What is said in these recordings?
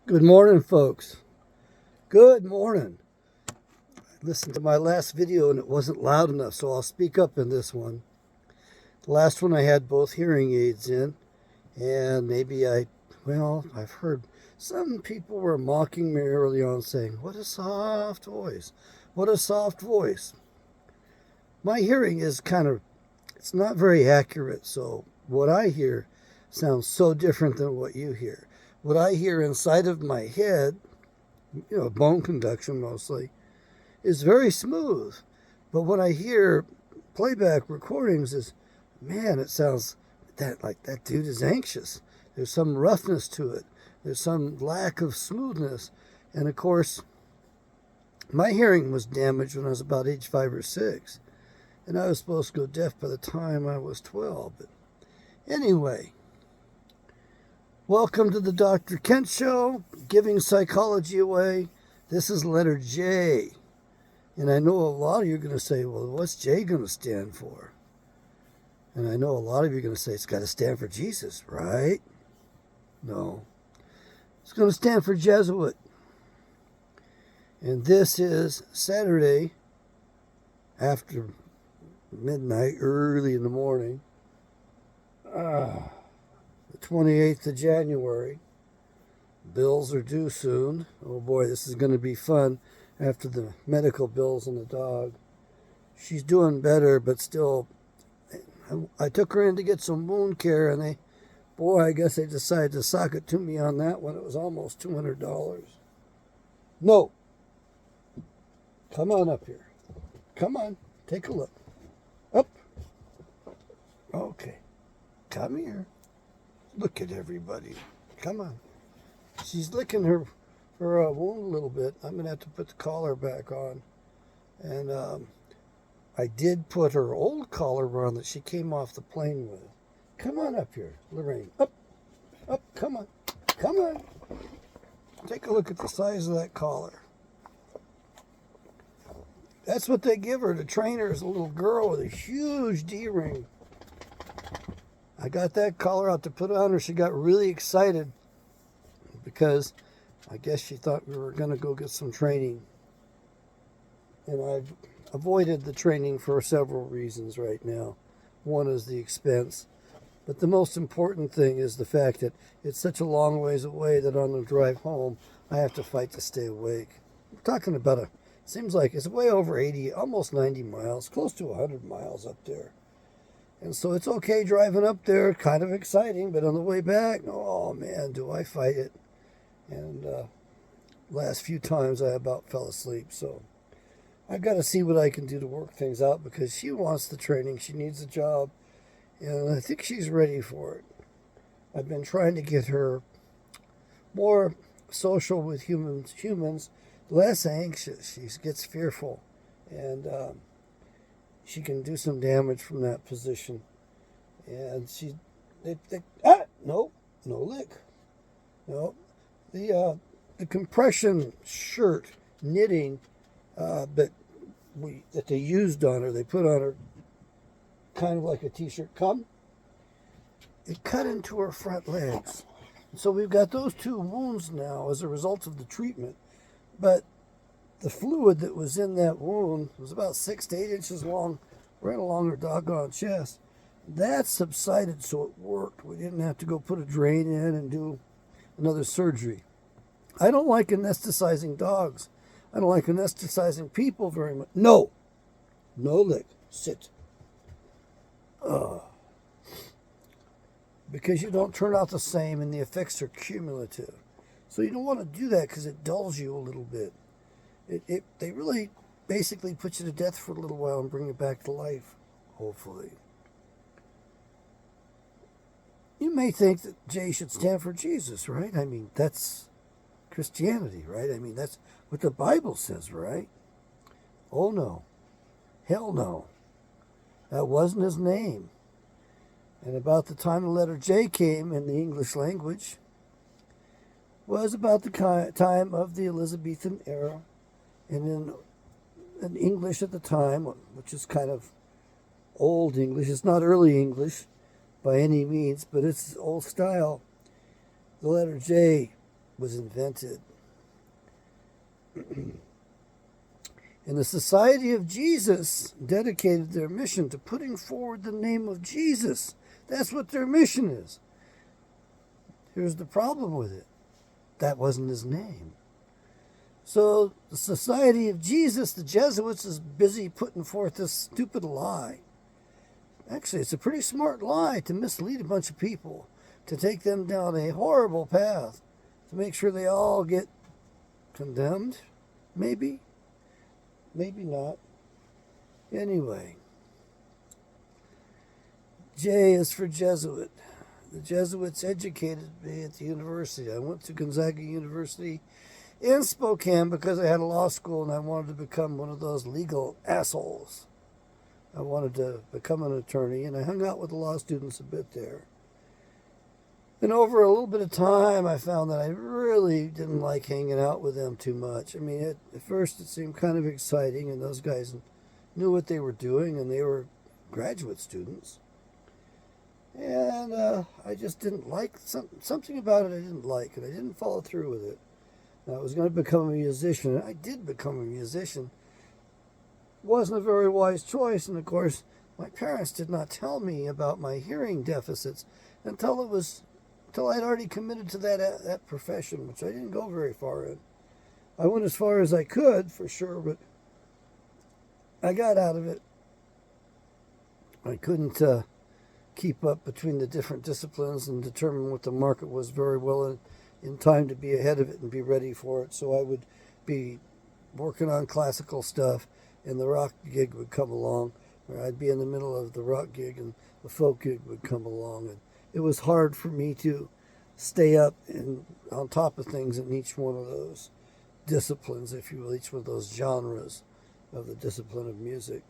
Good morning, folks. Good morning. I listened to my last video and it wasn't loud enough, so I'll speak up in this one. The last one I had both hearing aids in, and I've heard some people were mocking me early on saying, "What a soft voice. What a soft voice." My hearing is it's not very accurate, so what I hear sounds so different than what you hear. What I hear inside of my head, bone conduction mostly, is very smooth. But when I hear playback recordings man, it sounds like that dude is anxious. There's some roughness to it. There's some lack of smoothness. And of course, my hearing was damaged when I was about age 5 or 6. And I was supposed to go deaf by the time I was 12. But anyway, welcome to the Dr. Kent Show, giving psychology away. This is letter J. And I know a lot of you are going to say, well, what's J going to stand for? And I know a lot of you are going to say, it's got to stand for Jesus, right? No. It's going to stand for Jesuit. And this is Saturday after midnight, early in the morning. The 28th of January. Bills are due soon. Oh boy, this is going to be fun after the medical bills and the dog. She's doing better, but still, I took her in to get some wound care, and I guess they decided to sock it to me on that one. It was almost $200. No. Come on up here. Come on, take a look. Up. Okay. Come here. Look at everybody. Come on. She's licking her wound a little bit. I'm going to have to put the collar back on. And I did put her old collar on that she came off the plane with. Come on up here, Lorraine. Up. Up. Come on. Come on. Take a look at the size of that collar. That's what they give her to train her as a little girl with a huge D-ring. I got that collar out to put on her. She got really excited because I guess she thought we were going to go get some training. And I've avoided the training for several reasons right now. One is the expense. But the most important thing is the fact that it's such a long ways away that on the drive home, I have to fight to stay awake. I'm talking about seems like it's way over 80, almost 90 miles, close to 100 miles up there. And so it's okay driving up there, kind of exciting, but on the way back, oh man, do I fight it. And last few times I about fell asleep, so I've got to see what I can do to work things out because she wants the training, she needs a job, and I think she's ready for it. I've been trying to get her more social with humans, less anxious. She gets fearful, and she can do some damage from that position. And no lick. No, the compression shirt knitting that they used on her, they put on her kind of like a t-shirt. It cut into her front legs. So we've got those two wounds now as a result of the treatment. But the fluid that was in that wound was about 6 to 8 inches long, right along her doggone chest. That subsided, so it worked. We didn't have to go put a drain in and do another surgery. I don't like anesthetizing dogs. I don't like anesthetizing people very much. No lick. Sit. Because you don't turn out the same and the effects are cumulative. So you don't want to do that because it dulls you a little bit. They really basically put you to death for a little while and bring you back to life, hopefully. You may think that J should stand for Jesus, right? I mean, that's Christianity, right? I mean, that's what the Bible says, right? Oh, no. Hell no. That wasn't his name. And about the time the letter J came in the English language was about the time of the Elizabethan era. And in English at the time, which is kind of old English, it's not early English by any means, but it's old style. The letter J was invented. And the Society of Jesus dedicated their mission to putting forward the name of Jesus. That's what their mission is. Here's the problem with it. That wasn't his name. So the Society of Jesus, the Jesuits, is busy putting forth this stupid lie. Actually, it's a pretty smart lie to mislead a bunch of people, to take them down a horrible path, to make sure they all get condemned, maybe. Maybe not. Anyway, J is for Jesuit. The Jesuits educated me at the university. I went to Gonzaga University in Spokane because I had a law school and I wanted to become one of those legal assholes. I wanted to become an attorney, and I hung out with the law students a bit there. And over a little bit of time, I found that I really didn't like hanging out with them too much. I mean, at first it seemed kind of exciting, and those guys knew what they were doing, and they were graduate students. And I just didn't like something about it. I didn't like, and I didn't follow through with it. And I was going to become a musician, and I did become a musician. It wasn't a very wise choice, and of course, my parents did not tell me about my hearing deficits until I'd already committed to that profession, which I didn't go very far in. I went as far as I could, for sure, but I got out of it. I couldn't keep up between the different disciplines and determine what the market was very well in time to be ahead of it and be ready for it. So I would be working on classical stuff, and the rock gig would come along, or I'd be in the middle of the rock gig and the folk gig would come along, and it was hard for me to stay up and on top of things in each one of those disciplines, if you will, each one of those genres of the discipline of music.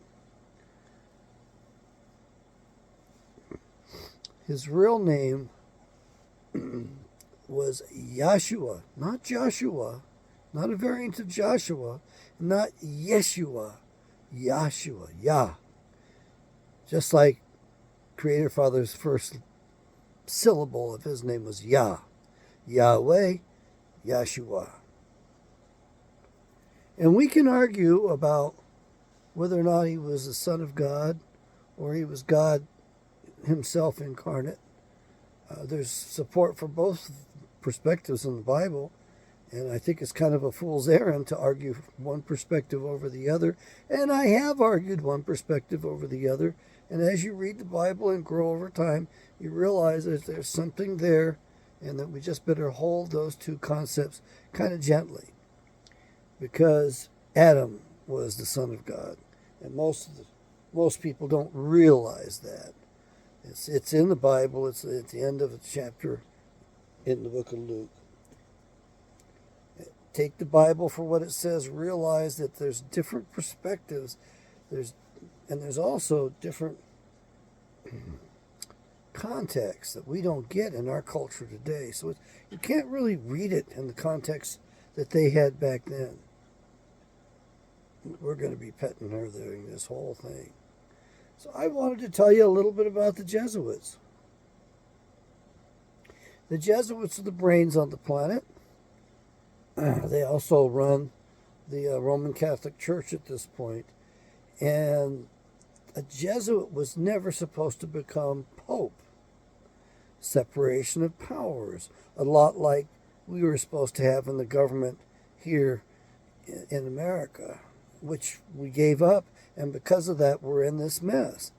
His real name was Yahshua, not Joshua, not a variant of Joshua, not Yeshua, Yahshua, Yah. Just like Creator Father's first syllable of his name was Yah, Yahweh, Yahshua. And we can argue about whether or not he was the Son of God or he was God himself incarnate. There's support for both perspectives in the Bible, and I think it's kind of a fool's errand to argue one perspective over the other, and I have argued one perspective over the other, and as you read the Bible and grow over time, you realize that there's something there, and that we just better hold those two concepts kind of gently, because Adam was the Son of God, and most people don't realize that. It's in the Bible. It's at the end of a chapter in the book of Luke. Take the Bible for what it says. Realize that there's different perspectives. There's also different contexts that we don't get in our culture today. So you can't really read it in the context that they had back then. We're going to be petting her during this whole thing. So I wanted to tell you a little bit about the Jesuits. The Jesuits are the brains on the planet. They also run the Roman Catholic Church at this point. And a Jesuit was never supposed to become Pope. Separation of powers. A lot like we were supposed to have in the government here in America, which we gave up. And because of that, we're in this mess.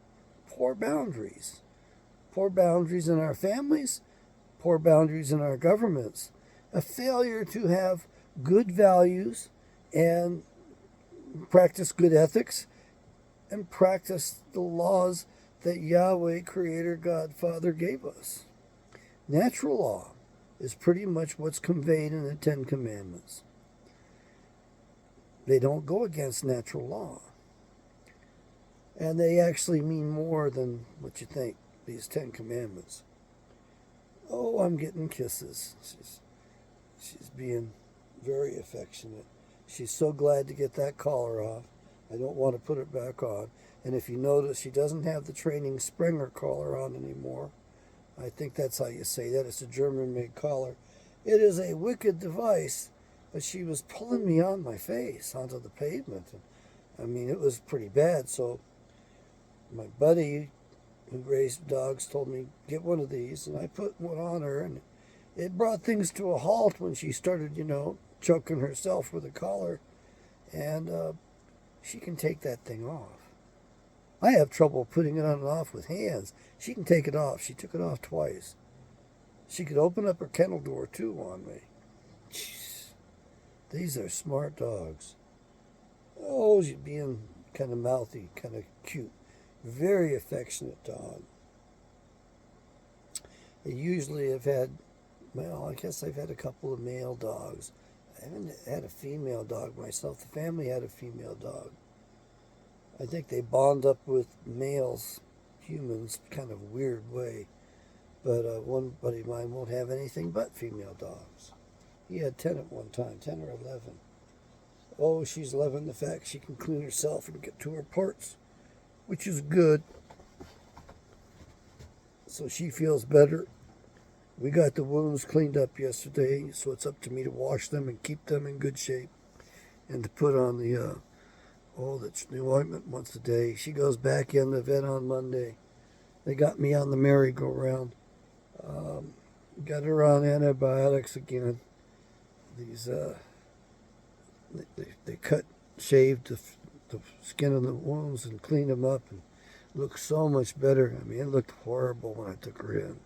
Poor boundaries. Poor boundaries in our families. Poor boundaries in our governments. A failure to have good values and practice good ethics and practice the laws that Yahweh, Creator, God, Father gave us. Natural law is pretty much what's conveyed in the Ten Commandments. They don't go against natural law. And they actually mean more than what you think, these 10 Commandments. Oh, I'm getting kisses. She's being very affectionate. She's so glad to get that collar off. I don't want to put it back on. And if you notice, she doesn't have the training Springer collar on anymore. I think that's how you say that. It's a German-made collar. It is a wicked device, but she was pulling me on my face onto the pavement. I mean, it was pretty bad. So my buddy who raised dogs told me, get one of these, and I put one on her, and it brought things to a halt when she started, choking herself with a collar, and she can take that thing off. I have trouble putting it on and off with hands. She can take it off. She took it off twice. She could open up her kennel door, too, on me. Jeez. These are smart dogs. Oh, she's being kind of mouthy, kind of cute. Very affectionate dog. I usually have had, I guess I've had a couple of male dogs. I haven't had a female dog myself. The family had a female dog. I think they bond up with males, humans, kind of weird way. But one buddy of mine won't have anything but female dogs. He had 10 at one time, 10 or 11. Oh, she's loving the fact she can clean herself and get to her parts, which is good. So she feels better. We got the wounds cleaned up yesterday, so it's up to me to wash them and keep them in good shape and to put on the ointment once a day. She goes back in the vet on Monday. They got me on the merry-go-round. Got her on antibiotics again. These they shaved the skin of the wounds and cleaned them up, and looked so much better. I mean, it looked horrible when I took her in.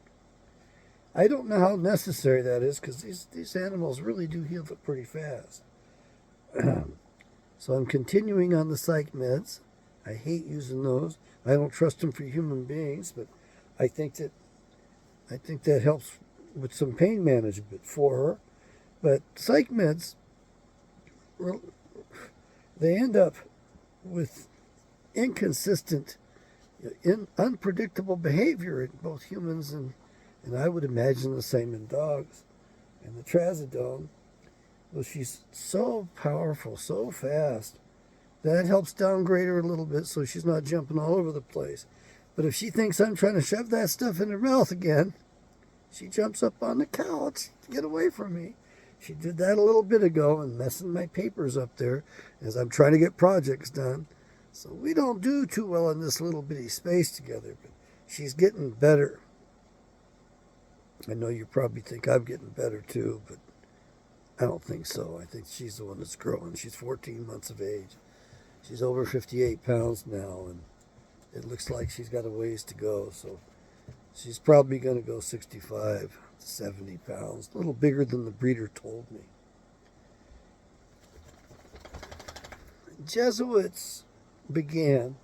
I don't know how necessary that is, because these animals really do heal pretty fast. So I'm continuing on the psych meds. I hate using those. I don't trust them for human beings, but I think that helps with some pain management for her. But psych meds, they end up with inconsistent, unpredictable behavior in both humans and I would imagine the same in dogs. And the trazodone, well, she's so powerful, so fast, that helps downgrade her a little bit so she's not jumping all over the place. But if she thinks I'm trying to shove that stuff in her mouth again, she jumps up on the couch to get away from me. She did that a little bit ago and messing my papers up there as I'm trying to get projects done. So we don't do too well in this little bitty space together, but she's getting better. I know you probably think I'm getting better too, but I don't think so. I think she's the one that's growing. She's 14 months of age. She's over 58 pounds now, and it looks like she's got a ways to go. So she's probably going to go 65 to 70 pounds, a little bigger than the breeder told me. Jesuits began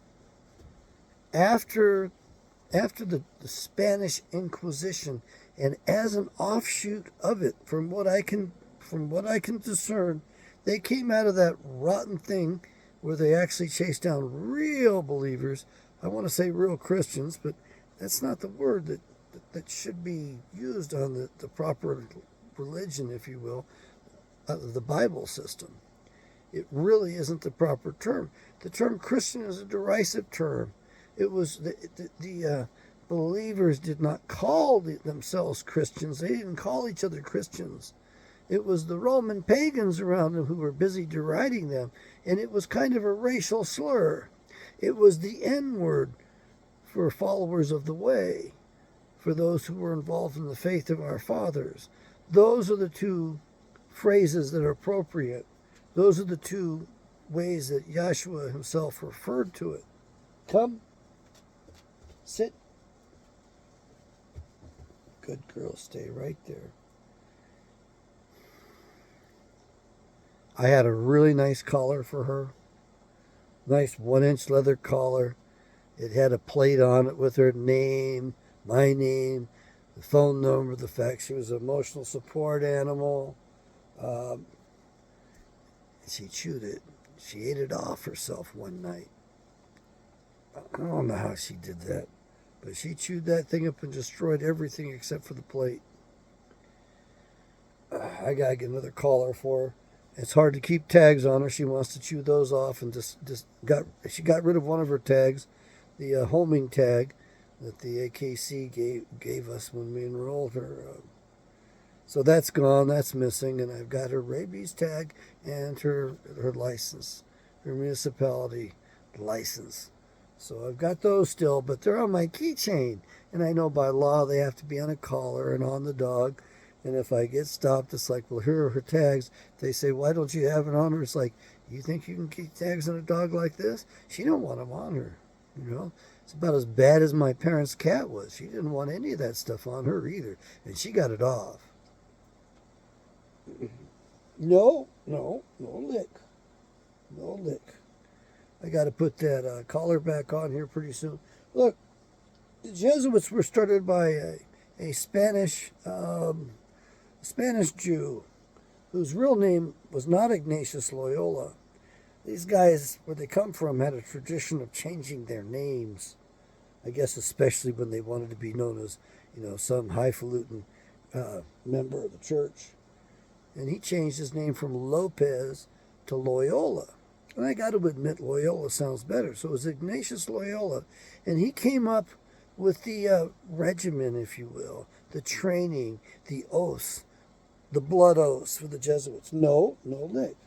after the Spanish Inquisition, and as an offshoot of it, from what I can discern, they came out of that rotten thing where they actually chased down real believers. I want to say real Christians, but that's not the word that should be used on the proper religion, if you will, the Bible system. It really isn't the proper term. The term Christian is a derisive term. It was the believers did not call themselves Christians. They didn't call each other Christians. It was the Roman pagans around them who were busy deriding them, and it was kind of a racial slur. It was the N-word for followers of the way, for those who were involved in the faith of our fathers. Those are the two phrases that are appropriate. Those are the two ways that Yahshua himself referred to it. Come, sit. Good girl, stay right there. I had a really nice collar for her. Nice 1-inch leather collar. It had a plate on it with her name, my name, the phone number, the fact she was an emotional support animal. She chewed it. She ate it off herself one night. I don't know how she did that, but she chewed that thing up and destroyed everything except for the plate. I gotta get another collar for her. It's hard to keep tags on her. She wants to chew those off, and she got rid of one of her tags, the homing tag that the AKC gave us when we enrolled her. So that's gone, that's missing, and I've got her rabies tag and her license, her municipality license. So I've got those still, but they're on my keychain. And I know by law they have to be on a collar and on the dog. And if I get stopped, it's like, well, here are her tags. They say, why don't you have it on her? It's like, you think you can keep tags on a dog like this? She don't want them on her, you know. It's about as bad as my parents' cat was. She didn't want any of that stuff on her either, and she got it off. No lick. No lick. I got to put that collar back on here pretty soon. Look, the Jesuits were started by a Spanish Jew whose real name was not Ignatius Loyola. These guys, where they come from, had a tradition of changing their names. I guess especially when they wanted to be known as, some highfalutin member of the church. And he changed his name from Lopez to Loyola. And I got to admit, Loyola sounds better. So it was Ignatius Loyola. And he came up with the regimen, if you will, the training, the oaths, the blood oaths for the Jesuits. No lick.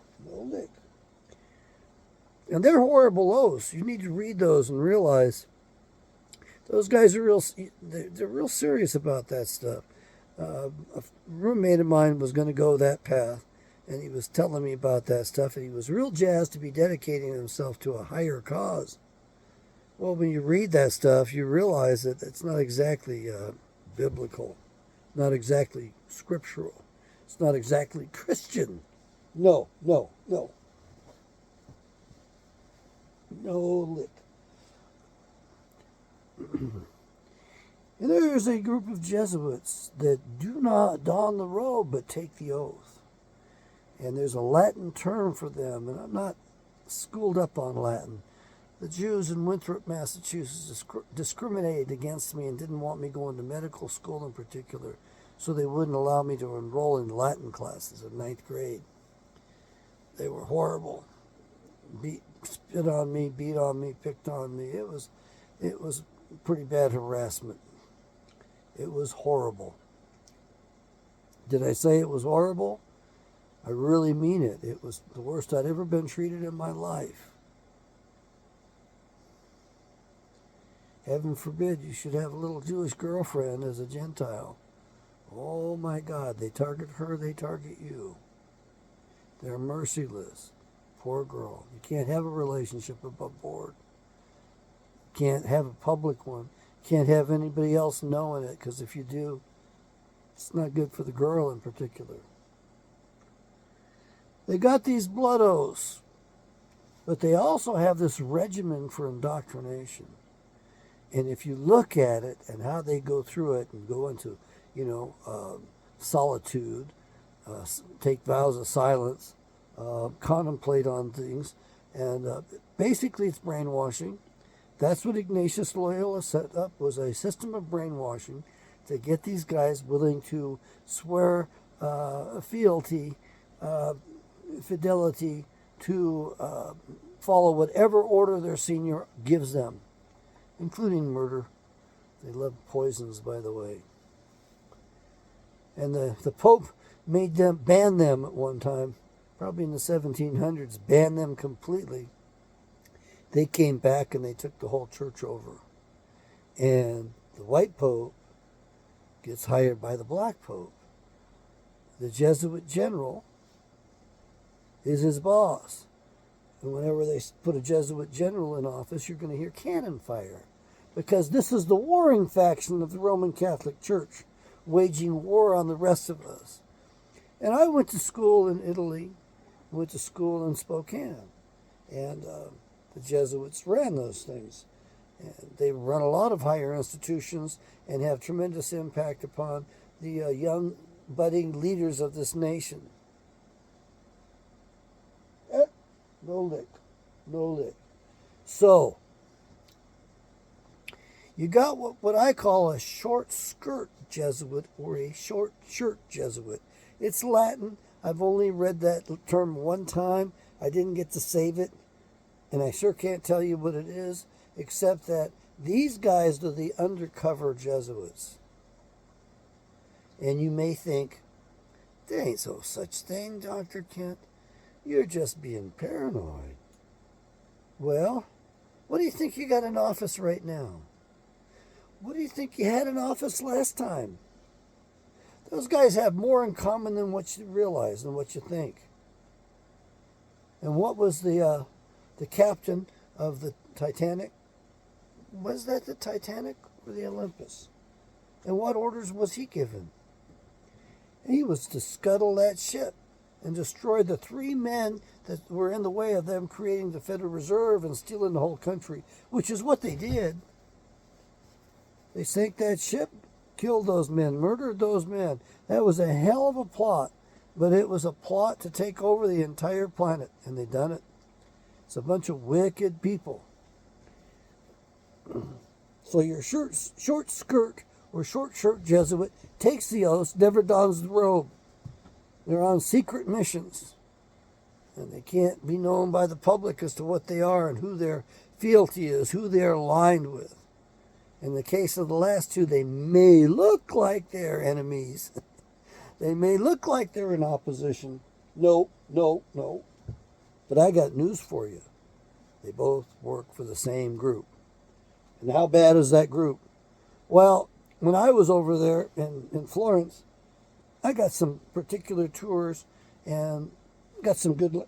And they're horrible oaths. You need to read those and realize those guys are they're real serious about that stuff. A roommate of mine was going to go that path, and he was telling me about that stuff, and he was real jazzed to be dedicating himself to a higher cause. Well, when you read that stuff, you realize that it's not exactly biblical, not exactly scriptural. It's not exactly Christian. No lick. And there's a group of Jesuits that do not don the robe but take the oath. And there's a Latin term for them, and I'm not schooled up on Latin. The Jews in Winthrop, Massachusetts discriminated against me and didn't want me going to medical school in particular, so they wouldn't allow me to enroll in Latin classes in 9th grade. They were horrible. Spit on me, beat on me, picked on me. It was pretty bad harassment. It was horrible. Did I say it was horrible? I really mean it. It was the worst I'd ever been treated in my life. Heaven forbid you should have a little Jewish girlfriend as a Gentile. Oh my God, they target her, they target you. They're merciless. Poor girl. You can't have a relationship above board. Can't have a public one. Can't have anybody else knowing it, because if you do, it's not good for the girl in particular. They got these blood oaths, but they also have this regimen for indoctrination. And if you look at it and how they go through it and go into, solitude, take vows of silence, contemplate on things, and basically it's brainwashing. That's what Ignatius Loyola set up, was a system of brainwashing to get these guys willing to swear fidelity to follow whatever order their senior gives them, including murder. They love poisons, by the way. And the Pope banned them at one time, probably in the 1700s, banned them completely. They came back and they took the whole church over. And the white Pope gets hired by the black Pope. The Jesuit general is his boss. And whenever they put a Jesuit general in office, you're going to hear cannon fire. Because this is the warring faction of the Roman Catholic Church, waging war on the rest of us. And I went to school in Italy, went to school in Spokane. And the Jesuits ran those things. And they run a lot of higher institutions and have tremendous impact upon the young, budding leaders of this nation. No lick. So, you got what I call a short skirt Jesuit or a short shirt Jesuit. It's Latin. I've only read that term one time. I didn't get to save it. And I sure can't tell you what it is, except that these guys are the undercover Jesuits. And you may think, There ain't no such thing, Dr. Kent. You're just being paranoid. Well, what do you think you got in office right now? What do you think you had in office last time? Those guys have more in common than what you realize, than what you think. And what was the captain of the Titanic? Was that the Titanic or the Olympus? And what orders was he given? He was to scuttle that ship and destroy the 3 men that were in the way of them creating the Federal Reserve and stealing the whole country, which is what they did. They sank that ship, killed those men, murdered those men. That was a hell of a plot, but it was a plot to take over the entire planet, and they done it. It's a bunch of wicked people. So your short skirt or short shirt Jesuit takes the oath, never dons the robe. They're on secret missions, and they can't be known by the public as to what they are and who their fealty is, who they're aligned with. In the case of the last 2, they may look like they're enemies. They may look like they're in opposition. No. But I got news for you. They both work for the same group. And how bad is that group? Well, when I was over there in Florence, I got some particular tours and got some good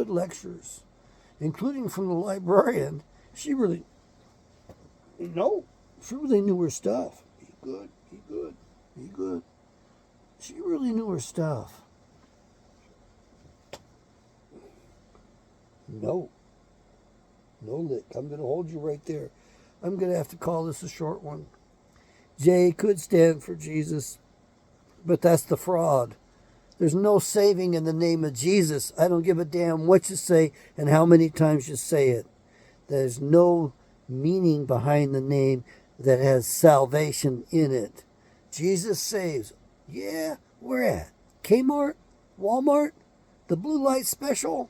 lectures, including from the librarian. She really knew her stuff. Be good. She really knew her stuff. No lick. I'm going to hold you right there. I'm going to have to call this a short one. J could stand for Jesus, but that's the fraud. There's no saving in the name of Jesus. I don't give a damn what you say and how many times you say it. There's no meaning behind the name that has salvation in it. Jesus saves. Yeah, where at? Kmart? Walmart? The blue light special?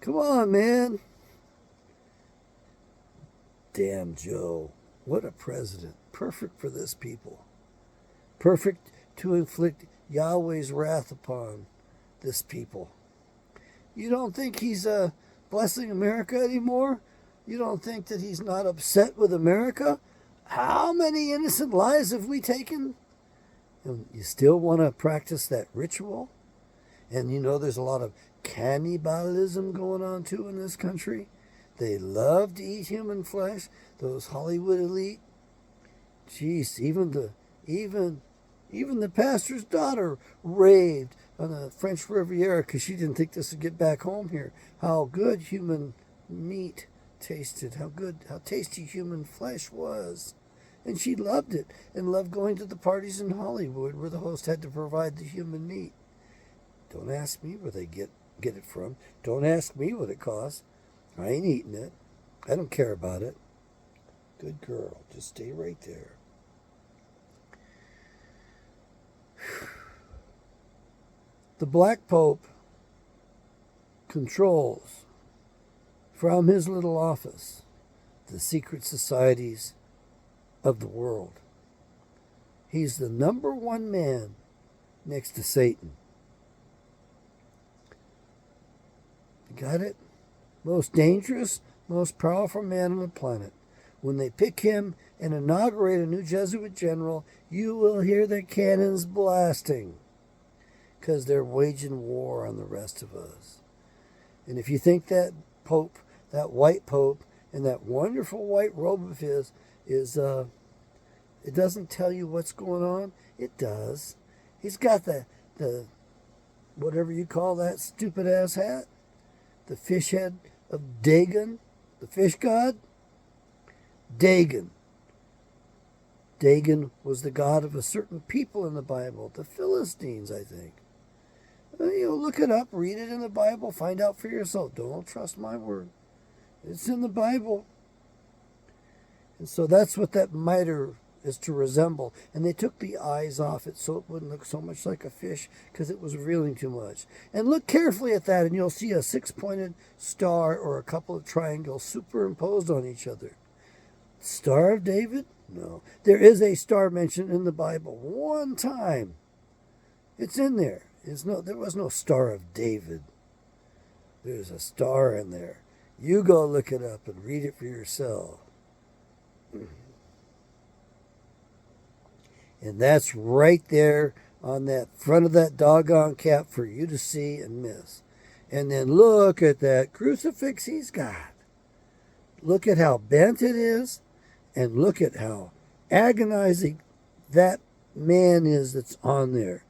Come on, man. Damn Joe. What a president. Perfect for this people. Perfect to inflict Yahweh's wrath upon this people. You don't think he's blessing America anymore? You don't think that he's not upset with America? How many innocent lives have we taken? And you still want to practice that ritual? And you know there's a lot of cannibalism going on too in this country. They love to eat human flesh, those Hollywood elite. Jeez, even the pastor's daughter raved on the French Riviera because she didn't think this would get back home here. How good human meat tasted, how tasty human flesh was. And she loved it and loved going to the parties in Hollywood where the host had to provide the human meat. Don't ask me where they get it from. Don't ask me what it costs. I ain't eating it. I don't care about it. Good girl. Just stay right there. The Black Pope controls, from his little office, the secret societies of the world. He's the number 1 man next to Satan. You got it? Most dangerous, most powerful man on the planet. When they pick him and inaugurate a new Jesuit general, you will hear the cannons blasting because they're waging war on the rest of us. And if you think that Pope, that white Pope, and that wonderful white robe of his is, it doesn't tell you what's going on, it does. He's got the whatever you call that stupid ass hat, the fish head of Dagon, the fish god. Dagon was the god of a certain people in the Bible, the Philistines, I think. Look it up, read it in the Bible, find out for yourself. Don't trust my word. It's in the Bible. And so that's what that mitre is to resemble. And they took the eyes off it so it wouldn't look so much like a fish because it was revealing too much. And look carefully at that and you'll see a 6-pointed star or a couple of triangles superimposed on each other. Star of David No. There is a star mentioned in the Bible. One time. It's in there. There was no Star of David. There's a star in there. You go look it up and read it for yourself. And that's right there on that front of that doggone cap for you to see and miss. And then look at that crucifix he's got. Look at how bent it is. And look at how agonizing that man is that's on there.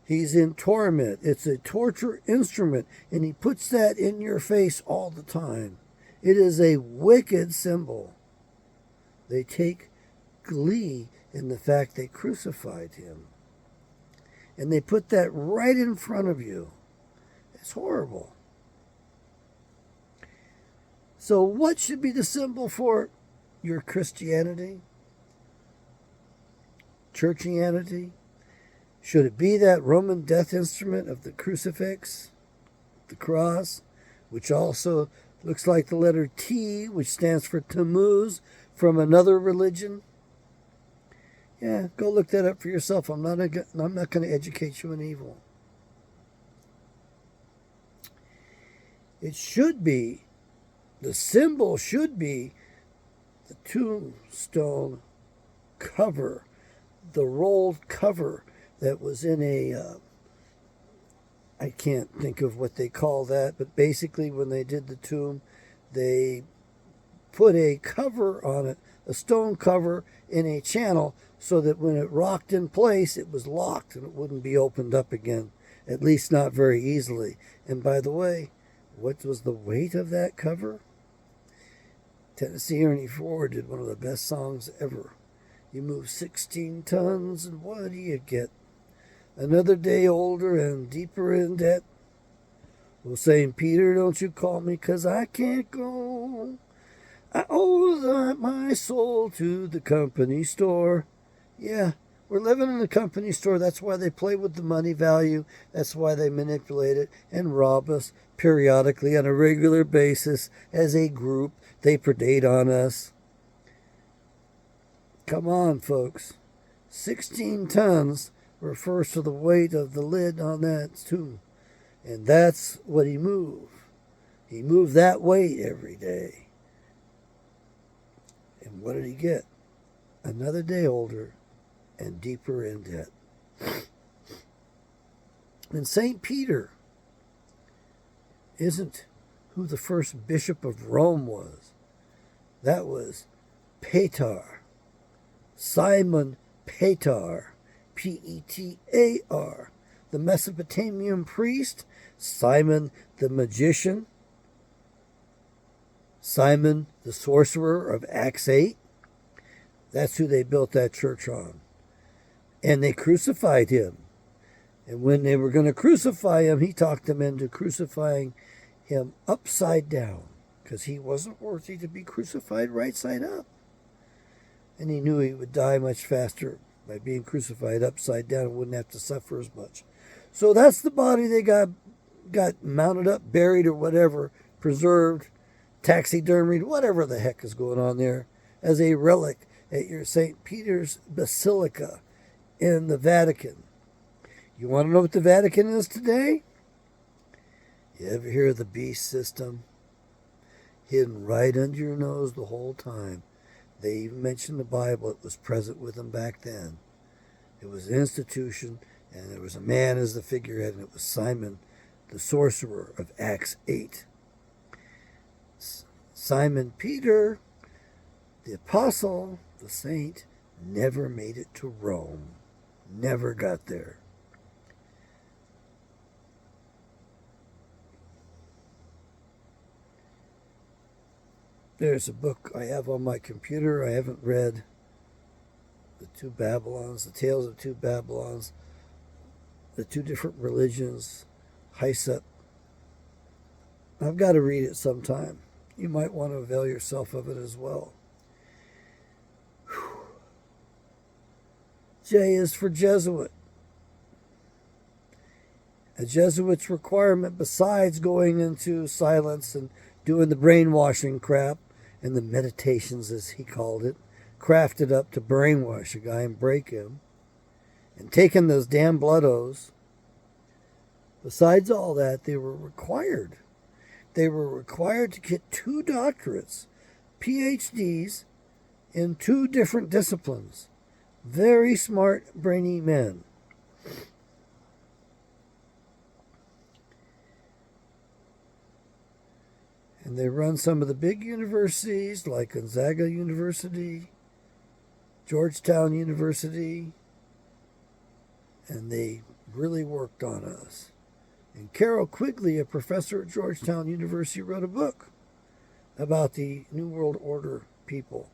He's in torment. It's a torture instrument. And he puts that in your face all the time. It is a wicked symbol. They take glee in the fact they crucified him. And they put that right in front of you. It's horrible. So what should be the symbol for your Christianity? Churchianity? Should it be that Roman death instrument of the crucifix, the cross, which also looks like the letter T, which stands for Tammuz, from another religion? Yeah, go look that up for yourself. I'm not going to educate you in evil. It should be, the symbol should be the tombstone cover, the rolled cover that was in I can't think of what they call that, but basically when they did the tomb, they put a cover on it, a stone cover in a channel, so that when it rocked in place, it was locked and it wouldn't be opened up again, at least not very easily. And by the way, what was the weight of that cover? Tennessee Ernie Ford did one of the best songs ever. You move 16 tons, and what do you get? Another day older and deeper in debt. Well, St. Peter, don't you call me, 'cause I can't go. I owe my soul to the company store. Yeah, we're living in the company store. That's why they play with the money value. That's why they manipulate it and rob us periodically on a regular basis as a group. They predate on us. Come on, folks. 16 tons refers to the weight of the lid on that tomb. And that's what he moved. He moved that weight every day. And what did he get? Another day older and deeper in debt. And St. Peter isn't who the first bishop of Rome was. That was Petar. Simon Petar. Petar. The Mesopotamian priest. Simon the magician. Simon the sorcerer of Acts 8. That's who they built that church on. And they crucified him. And when they were going to crucify him, he talked them into crucifying him upside down, because he wasn't worthy to be crucified right side up. And he knew he would die much faster by being crucified upside down and wouldn't have to suffer as much. So that's the body they got mounted up, buried or whatever, preserved, taxidermied, whatever the heck is going on there, as a relic at your St. Peter's Basilica in the Vatican. You want to know what the Vatican is today? You ever hear of the beast system? Hidden right under your nose the whole time. They even mentioned the Bible. It was present with them back then. It was an institution, and there was a man as the figurehead, and it was Simon, the sorcerer of Acts 8. Simon Peter, the apostle, the saint, never made it to Rome. Never got there. There's a book I have on my computer I haven't read. The Two Babylons, the Tales of Two Babylons, the two different religions, Hyssop. I've got to read it sometime. You might want to avail yourself of it as well. Whew. J is for Jesuit. A Jesuit's requirement, besides going into silence and doing the brainwashing crap and the meditations, as he called it, crafted up to brainwash a guy and break him, and taking those damn blood oaths. Besides all that, they were required. They were required to get 2 doctorates, PhDs, in 2 different disciplines. Very smart, brainy men. And they run some of the big universities like Gonzaga University, Georgetown University, and they really worked on us. And Carol Quigley, a professor at Georgetown University, wrote a book about the New World Order people,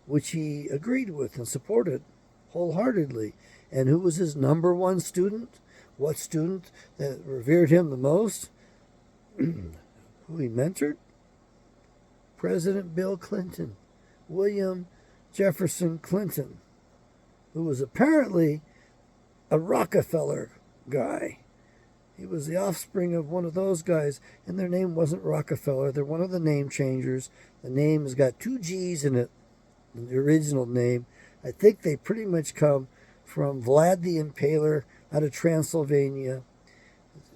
which he agreed with and supported wholeheartedly. And who was his number 1 student? What student that revered him the most? Who he mentored? President Bill Clinton, William Jefferson Clinton, who was apparently a Rockefeller guy. He was the offspring of one of those guys, and their name wasn't Rockefeller. They're one of the name changers. The name has got 2 G's in it, the original name. I think they pretty much come from Vlad the Impaler out of Transylvania,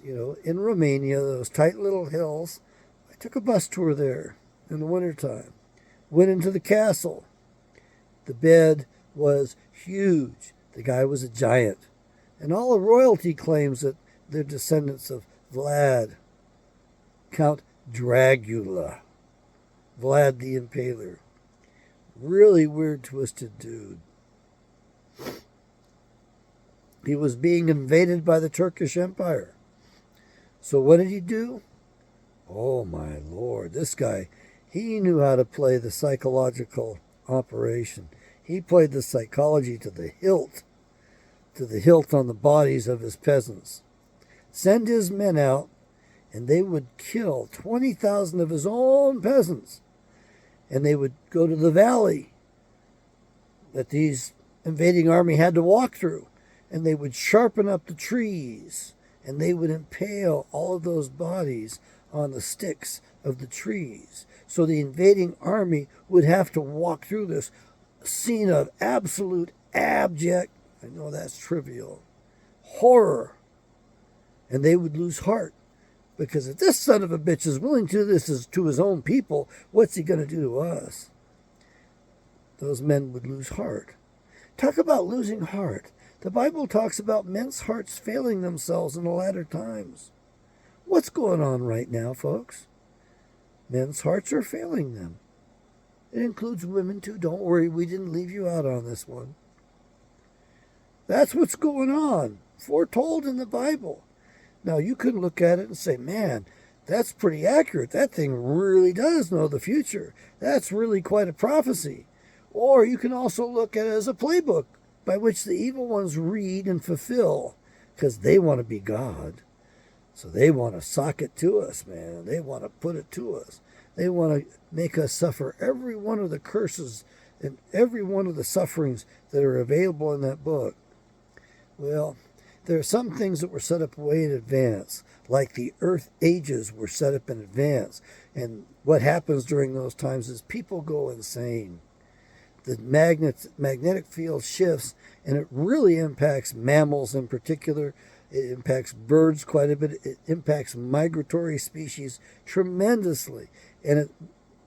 in Romania, those tight little hills. I took a bus tour there in the wintertime. Went into the castle. The bed was huge. The guy was a giant. And all the royalty claims that they're descendants of Vlad, Count Dracula, Vlad the Impaler. Really weird, twisted dude. He was being invaded by the Turkish Empire. So what did he do? Oh my Lord, this guy, he knew how to play the psychological operation. He played the psychology to the hilt on the bodies of his peasants. Send his men out, and they would kill 20,000 of his own peasants. And they would go to the valley that these invading army had to walk through. And they would sharpen up the trees. And they would impale all of those bodies on the sticks of the trees. So the invading army would have to walk through this scene of absolute abject, I know that's trivial, horror. And they would lose heart. Because if this son of a bitch is willing to do this to his own people, what's he going to do to us? Those men would lose heart. Talk about losing heart. The Bible talks about men's hearts failing themselves in the latter times. What's going on right now, folks? Men's hearts are failing them. It includes women too. Don't worry, we didn't leave you out on this one. That's what's going on, foretold in the Bible. Now, you could look at it and say, man, that's pretty accurate. That thing really does know the future. That's really quite a prophecy. Or you can also look at it as a playbook by which the evil ones read and fulfill, because they want to be God. So they want to sock it to us, man. They want to put it to us. They want to make us suffer every one of the curses and every one of the sufferings that are available in that book. Well, there are some things that were set up way in advance, like the earth ages were set up in advance. And what happens during those times is people go insane. The magnetic field shifts, and it really impacts mammals in particular. It impacts birds quite a bit. It impacts migratory species tremendously. And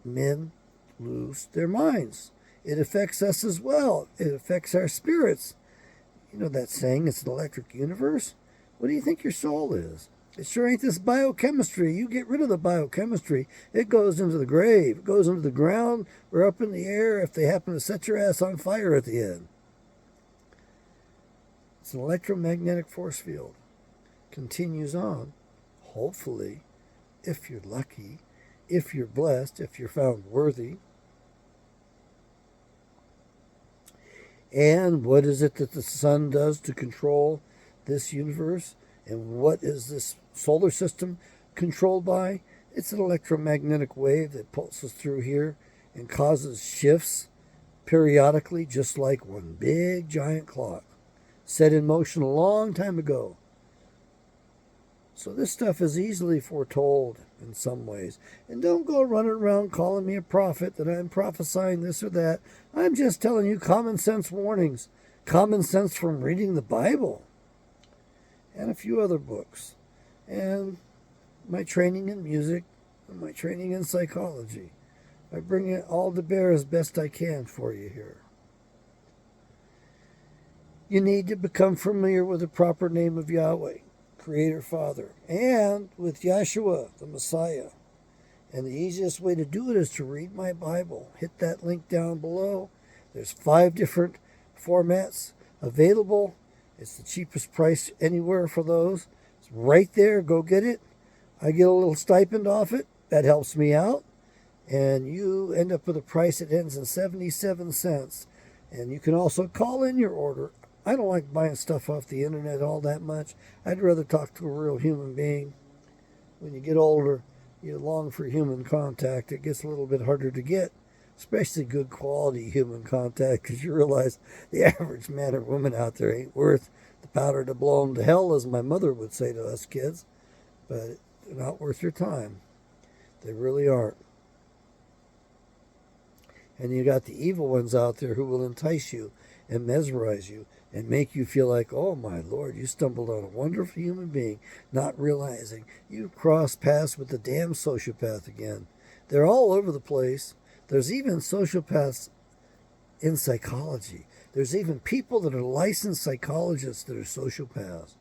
men lose their minds. It affects us as well. It affects our spirits. You know that saying, it's an electric universe? What do you think your soul is? It sure ain't this biochemistry. You get rid of the biochemistry, it goes into the grave. It goes into the ground or up in the air if they happen to set your ass on fire at the end. It's an electromagnetic force field. Continues on, hopefully, if you're lucky, if you're blessed, if you're found worthy. And what is it that the sun does to control this universe? And what is this solar system controlled by? It's an electromagnetic wave that pulses through here and causes shifts periodically, just like one big giant clock set in motion a long time ago. So this stuff is easily foretold in some ways. And don't go running around calling me a prophet that I'm prophesying this or that. I'm just telling you common sense warnings. Common sense from reading the Bible. And a few other books. And my training in music and my training in psychology. I bring it all to bear as best I can for you here. You need to become familiar with the proper name of Yahweh, Creator Father, and with Yeshua, the Messiah. And the easiest way to do it is to read my Bible. Hit that link down below. There's 5 different formats available. It's the cheapest price anywhere for those. It's right there. Go get it. I get a little stipend off it. That helps me out. And you end up with a price that ends in 77 cents. And you can also call in your order. I don't like buying stuff off the internet all that much. I'd rather talk to a real human being. When you get older, you long for human contact. It gets a little bit harder to get, especially good quality human contact, because you realize the average man or woman out there ain't worth the powder to blow them to hell, as my mother would say to us kids. But they're not worth your time. They really aren't. And you got the evil ones out there who will entice you and mesmerize you and make you feel like, oh my Lord, you stumbled on a wonderful human being, not realizing you crossed paths with the damn sociopath again. They're all over the place. There's even sociopaths in psychology. There's even people that are licensed psychologists that are sociopaths.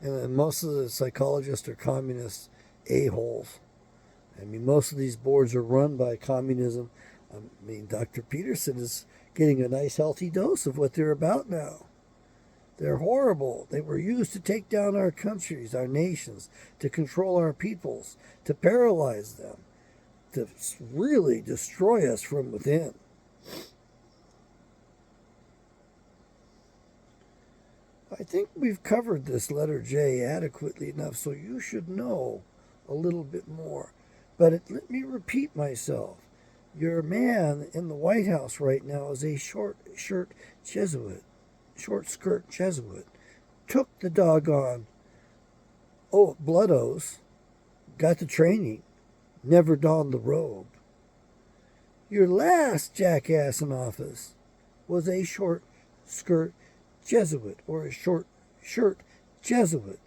And most of the psychologists are communist a-holes. I mean, most of these boards are run by communism. I mean, Dr. Peterson is getting a nice healthy dose of what they're about now. They're horrible. They were used to take down our countries, our nations, to control our peoples, to paralyze them, to really destroy us from within. I think we've covered this letter J adequately enough, so you should know a little bit more. But let me repeat myself. Your man in the White House right now is a short skirt Jesuit. Took the doggone blood oath, got the training, never donned the robe. Your last jackass in office was a short skirt Jesuit, or a short shirt Jesuit.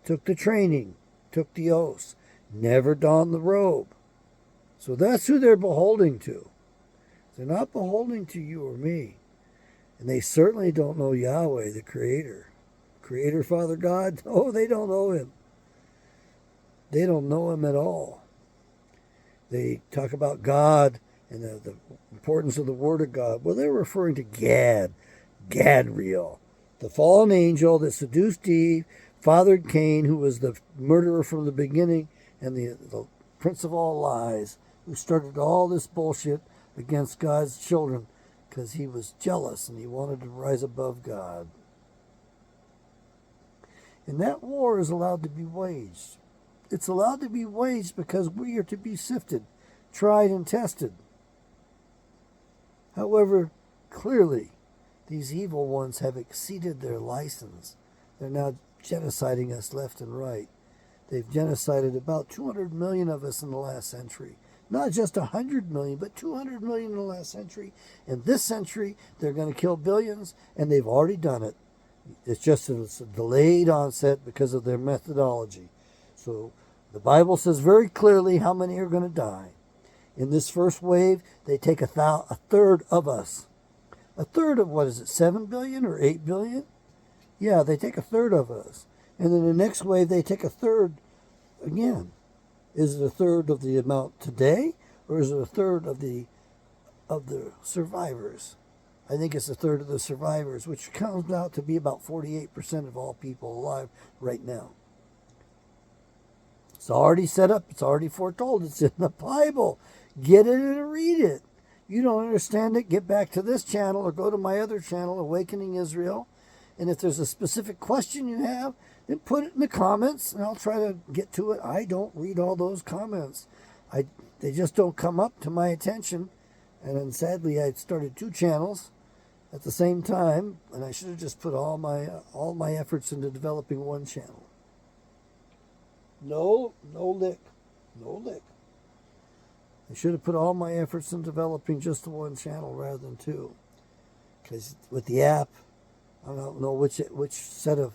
Took the training, took the oath, never donned the robe. So that's who they're beholding to. They're not beholding to you or me. And they certainly don't know Yahweh, the Creator. Creator, Father God? Oh, they don't know Him. They don't know Him at all. They talk about God and the importance of the Word of God. Well, they're referring to Gadriel, the fallen angel that seduced Eve, fathered Cain, who was the murderer from the beginning, and the prince of all lies, who started all this bullshit against God's children because he was jealous and he wanted to rise above God. And that war is allowed to be waged. It's allowed to be waged because we are to be sifted, tried, and tested. However, clearly, these evil ones have exceeded their license. They're now genociding us left and right. They've genocided about 200 million of us in the last century. Not just 100 million, but 200 million in the last century. In this century, they're going to kill billions, and they've already done it. It's just a delayed onset because of their methodology. So the Bible says very clearly how many are going to die. In this first wave, they take a third of us. A third of, what is it, 7 billion or 8 billion? Yeah, they take a third of us. And then the next wave, they take a third again. Is it a third of the amount today, or is it a third of the survivors? I think it's a third of the survivors, which comes out to be about 48% of all people alive right now. It's already set up. It's already foretold. It's in the Bible. Get it and read it. You don't understand it, get back to this channel or go to my other channel, Awakening Israel. And if there's a specific question you have, then put it in the comments and I'll try to get to it. I don't read all those comments. They just don't come up to my attention. And then sadly, I started 2 channels at the same time, and I should have just put all my efforts into developing one channel. No lick. No lick. I should have put all my efforts in developing just the one channel rather than two. Because with the app, I don't know which set of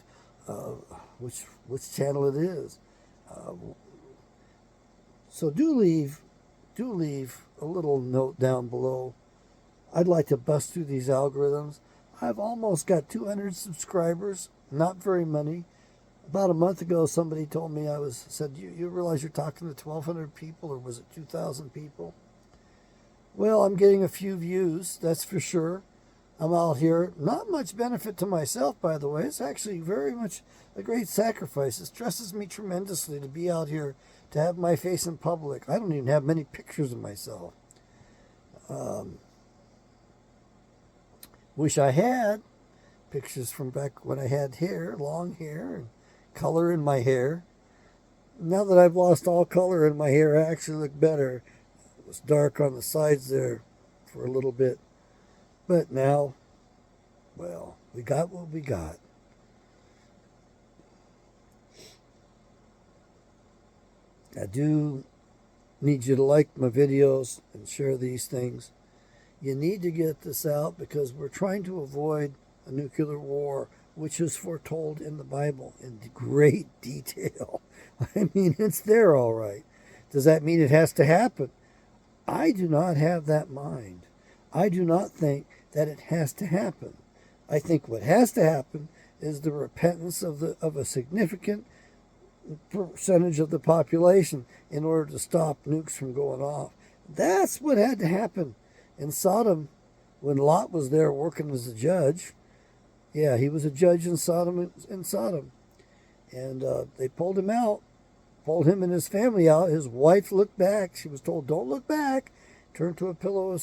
which channel it is. So do leave a little note down below. I'd like to bust through these algorithms. I've almost got 200 subscribers, not very many. About a month ago, somebody told me said, you realize you're talking to 1,200 people, or was it 2,000 people? Well, I'm getting a few views, that's for sure. I'm out here, not much benefit to myself, by the way. It's actually very much a great sacrifice. It stresses me tremendously to be out here, to have my face in public. I don't even have many pictures of myself. Wish I had pictures from back when I had hair, long hair, and color in my hair. Now that I've lost all color in my hair, I actually look better. It was dark on the sides there for a little bit. But now, well, we got what we got. I do need you to like my videos and share these things. You need to get this out because we're trying to avoid a nuclear war, which is foretold in the Bible in great detail. I mean, it's there all right. Does that mean it has to happen? I do not have that mind. I do not think that it has to happen. I think what has to happen is the repentance of a significant percentage of the population in order to stop nukes from going off. That's what had to happen in Sodom when Lot was there working as a judge. Yeah, he was a judge in Sodom. And they pulled him out, pulled him and his family out. His wife looked back. She was told, don't look back. Turned to a pillar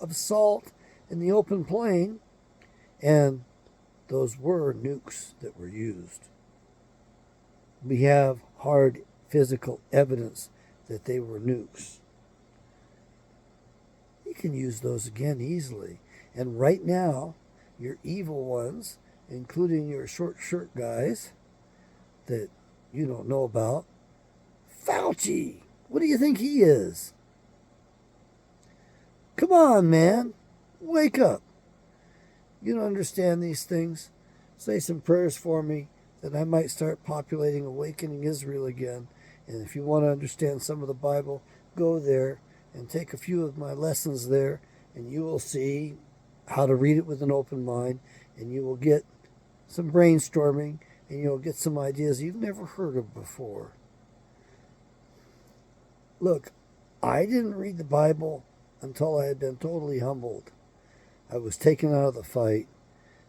of salt in the open plain. And those were nukes that were used. We have hard physical evidence that they were nukes. You can use those again easily. And right now, your evil ones, including your short shirt guys that you don't know about, Fauci, what do you think he is? Come on, man. Wake up. You don't understand these things. Say some prayers for me that I might start populating Awakening Israel again. And if you want to understand some of the Bible, go there and take a few of my lessons there, and you will see how to read it with an open mind, and you will get some brainstorming, and you'll get some ideas you've never heard of before. Look, I didn't read the Bible until I had been totally humbled. I was taken out of the fight.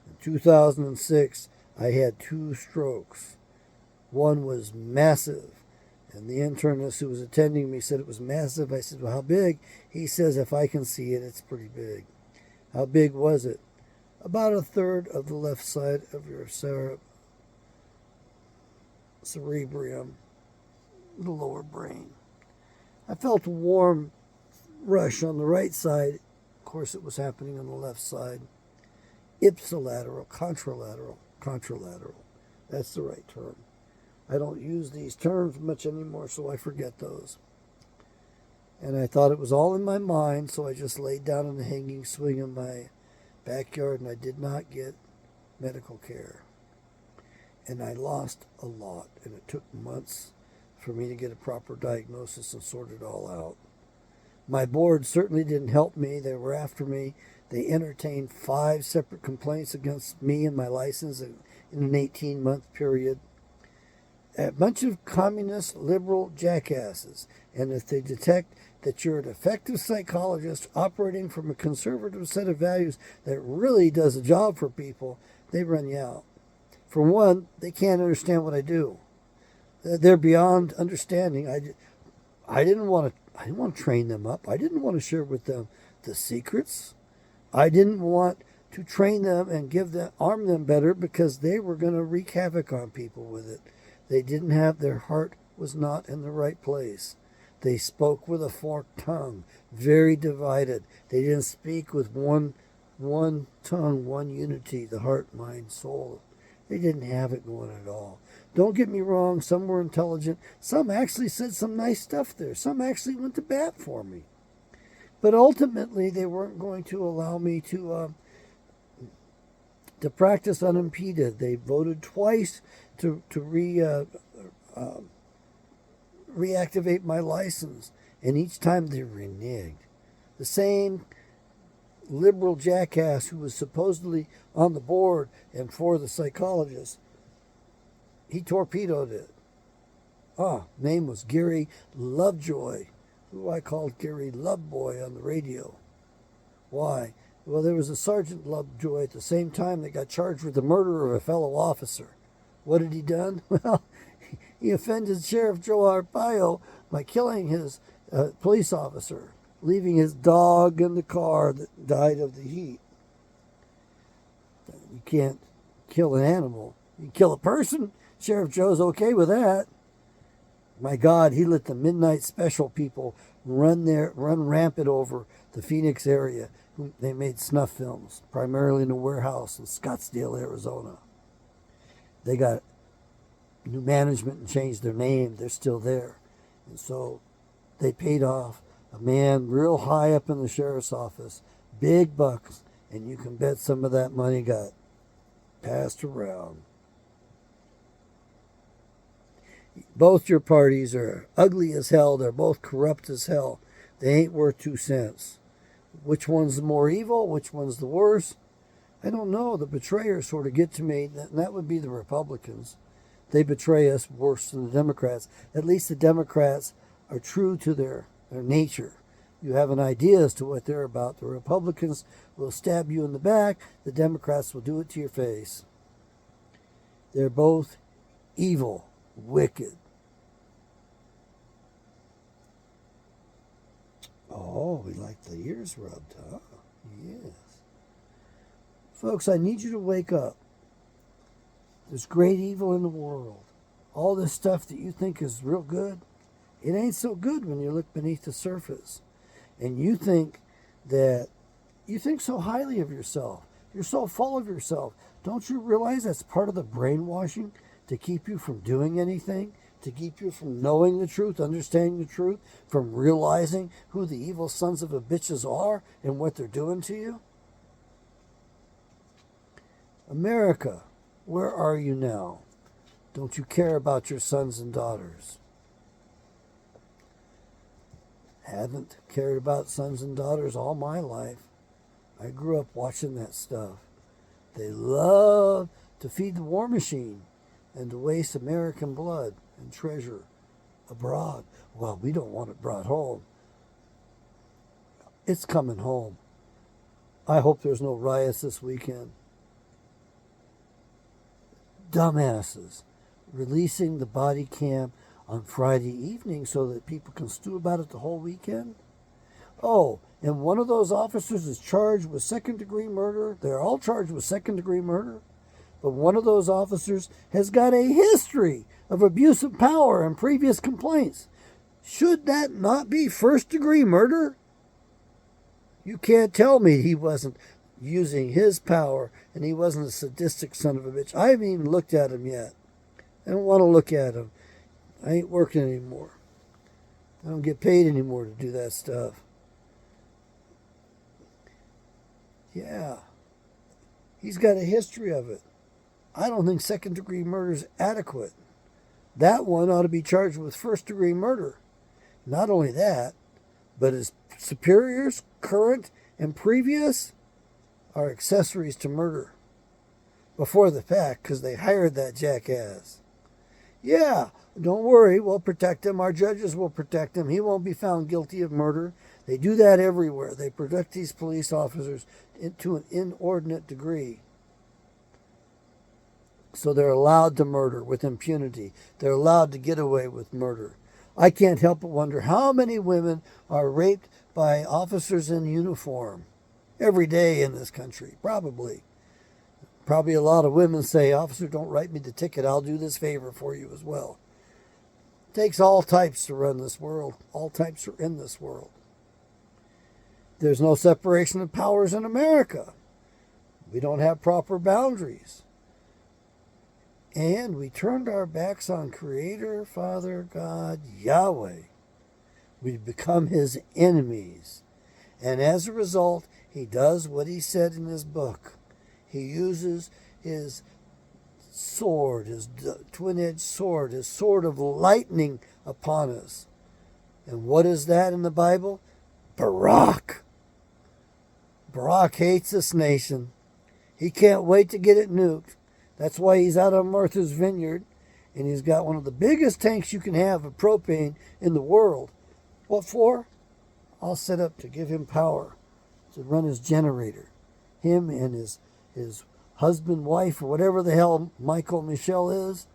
In 2006, I had 2 strokes. One was massive, and the internist who was attending me said it was massive. I said, well, how big? He says, if I can see it, it's pretty big. How big was it? About 1/3 of the left side of your cerebrium, the lower brain. I felt a warm rush on the right side. Of course, it was happening on the left side. Ipsilateral, contralateral. That's the right term. I don't use these terms much anymore, so I forget those. And I thought it was all in my mind, so I just laid down in the hanging swing in my backyard, and I did not get medical care. And I lost a lot, and it took months for me to get a proper diagnosis and sort it all out. My board certainly didn't help me. They were after me. They entertained 5 separate complaints against me and my license in an 18-month period. A bunch of communist liberal jackasses. And if they detect that you're an effective psychologist operating from a conservative set of values that really does a job for people, they run you out. For one, they can't understand what I do. They're beyond understanding. I didn't want to train them up. I didn't want to share with them the secrets. I didn't want to train them and arm them better because they were going to wreak havoc on people with it. They didn't have, their heart was not in the right place. They spoke with a forked tongue, very divided. They didn't speak with one tongue, one unity, the heart, mind, soul. They didn't have it going at all. Don't get me wrong, some were intelligent. Some actually said some nice stuff there. Some actually went to bat for me. But ultimately, they weren't going to allow me to practice unimpeded. They voted twice to reactivate my license, and each time they reneged. The same liberal jackass who was supposedly on the board and for the psychologist, he torpedoed it. Name was Gary Lovejoy, who I called Gary Loveboy on the radio. Why? Well, there was a Sergeant Lovejoy at the same time that got charged with the murder of a fellow officer. What had he done? Well, he offended Sheriff Joe Arpaio by killing his police officer, leaving his dog in the car that died of the heat. You can't kill an animal. You can kill a person. Sheriff Joe's okay with that. My God, he let the Midnight Special people run rampant over the Phoenix area. They made snuff films, primarily in a warehouse in Scottsdale, Arizona. They got new management and changed their name. They're still there. And so they paid off a man real high up in the sheriff's office, big bucks, and you can bet some of that money got passed around. Both your parties are ugly as hell. They're both corrupt as hell. They ain't worth 2 cents. Which one's the more evil? Which one's the worse? I don't know. The betrayers sort of get to me, and that would be the Republicans. They betray us worse than the Democrats. At least the Democrats are true to their nature. You have an idea as to what they're about. The Republicans will stab you in the back. The Democrats will do it to your face. They're both evil. Wicked. Oh, we like the ears rubbed, huh? Yes. Folks, I need you to wake up. There's great evil in the world. All this stuff that you think is real good, it ain't so good when you look beneath the surface. And you think so highly of yourself. You're so full of yourself. Don't you realize that's part of the brainwashing? To keep you from doing anything, to keep you from knowing the truth, understanding the truth, from realizing who the evil sons of a bitches are and what they're doing to you? America, where are you now? Don't you care about your sons and daughters? Haven't cared about sons and daughters all my life. I grew up watching that stuff. They love to feed the war machine and to waste American blood and treasure abroad. Well, we don't want it brought home. It's coming home. I hope there's no riots this weekend. Dumbasses releasing the body cam on Friday evening so that people can stew about it the whole weekend. Oh, and one of those officers is charged with second-degree murder. They're all charged with second-degree murder. But one of those officers has got a history of abuse of power and previous complaints. Should that not be first-degree murder? You can't tell me he wasn't using his power and he wasn't a sadistic son of a bitch. I haven't even looked at him yet. I don't want to look at him. I ain't working anymore. I don't get paid anymore to do that stuff. Yeah. He's got a history of it. I don't think second-degree murder is adequate. That one ought to be charged with first-degree murder. Not only that, but his superiors, current and previous, are accessories to murder. Before the fact, because they hired that jackass. Yeah, don't worry, we'll protect him. Our judges will protect him. He won't be found guilty of murder. They do that everywhere. They protect these police officers to an inordinate degree. So they're allowed to murder with impunity. They're allowed to get away with murder. I can't help but wonder how many women are raped by officers in uniform every day in this country. Probably a lot of women say, officer, don't write me the ticket. I'll do this favor for you as well. It takes all types to run this world. All types are in this world. There's no separation of powers in America. We don't have proper boundaries. And we turned our backs on Creator, Father, God, Yahweh. We become his enemies. And as a result, he does what he said in his book. He uses his sword, his twin-edged sword, his sword of lightning upon us. And what is that in the Bible? Barak. Barak hates this nation. He can't wait to get it nuked. That's why he's out on Martha's Vineyard, and he's got one of the biggest tanks you can have of propane in the world. What for? All set up to give him power to run his generator. Him and his husband, wife, or whatever the hell Michael Michelle is.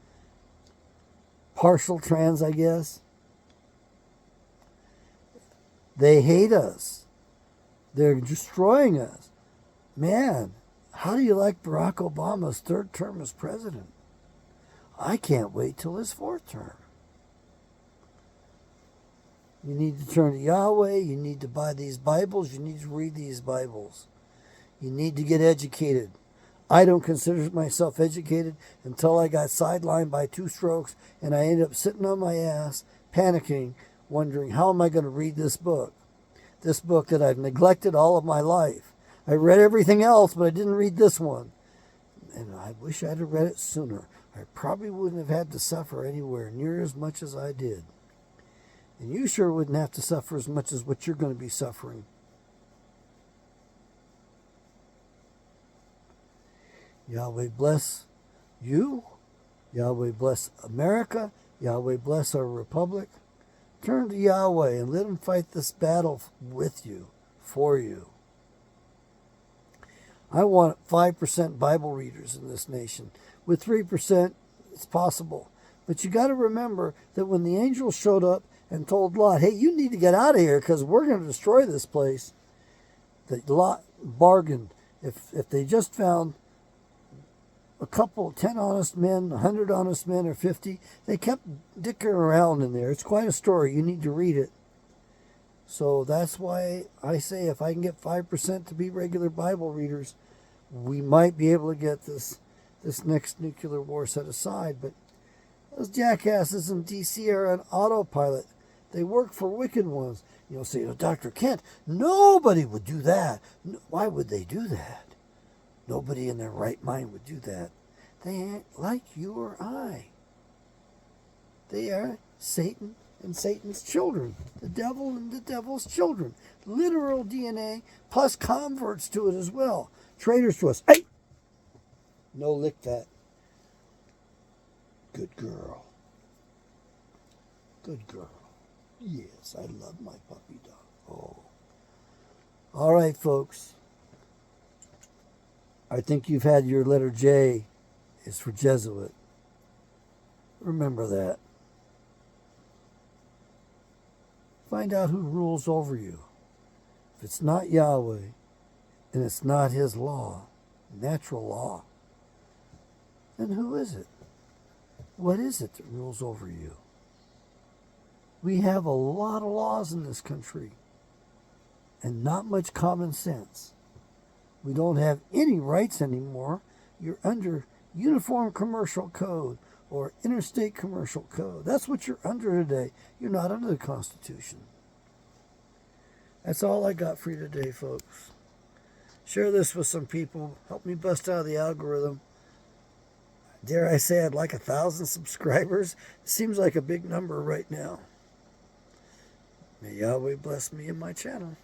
Partial trans, I guess. They hate us. They're destroying us. Man, how do you like Barack Obama's third term as president? I can't wait till his fourth term. You need to turn to Yahweh. You need to buy these Bibles. You need to read these Bibles. You need to get educated. I don't consider myself educated until I got sidelined by 2 strokes and I ended up sitting on my ass, panicking, wondering, how am I going to read this book? This book that I've neglected all of my life. I read everything else, but I didn't read this one. And I wish I'd have read it sooner. I probably wouldn't have had to suffer anywhere near as much as I did. And you sure wouldn't have to suffer as much as what you're going to be suffering. Yahweh bless you. Yahweh bless America. Yahweh bless our republic. Turn to Yahweh and let him fight this battle with you, for you. I want 5% Bible readers in this nation. With 3%, it's possible. But you got to remember that when the angels showed up and told Lot, hey, you need to get out of here because we're going to destroy this place, that Lot bargained. If they just found a couple, 10 honest men, 100 honest men, or 50, they kept dicking around in there. It's quite a story. You need to read it. So that's why I say if I can get 5% to be regular Bible readers, we might be able to get this next nuclear war set aside. But those jackasses in D.C. are on autopilot. They work for wicked ones. You'll say, oh, Dr. Kent, nobody would do that. Why would they do that? Nobody in their right mind would do that. They ain't like you or I. They are Satan and Satan's children. The devil and the devil's children. Literal DNA plus converts to it as well. Traitors to us. Hey! No, lick that. Good girl. Good girl. Yes, I love my puppy dog. Oh. All right, folks. I think you've had your letter J is for Jesuit. Remember that. Find out who rules over you. If it's not Yahweh, and it's not his law, natural law, then who is it? What is it that rules over you? We have a lot of laws in this country and not much common sense. We don't have any rights anymore. You're under Uniform Commercial Code or Interstate Commercial Code. That's what you're under today. You're not under the Constitution. That's all I got for you today, folks. Share this with some people. Help me bust out of the algorithm. Dare I say I'd like 1,000 subscribers? Seems like a big number right now. May Yahweh bless me and my channel.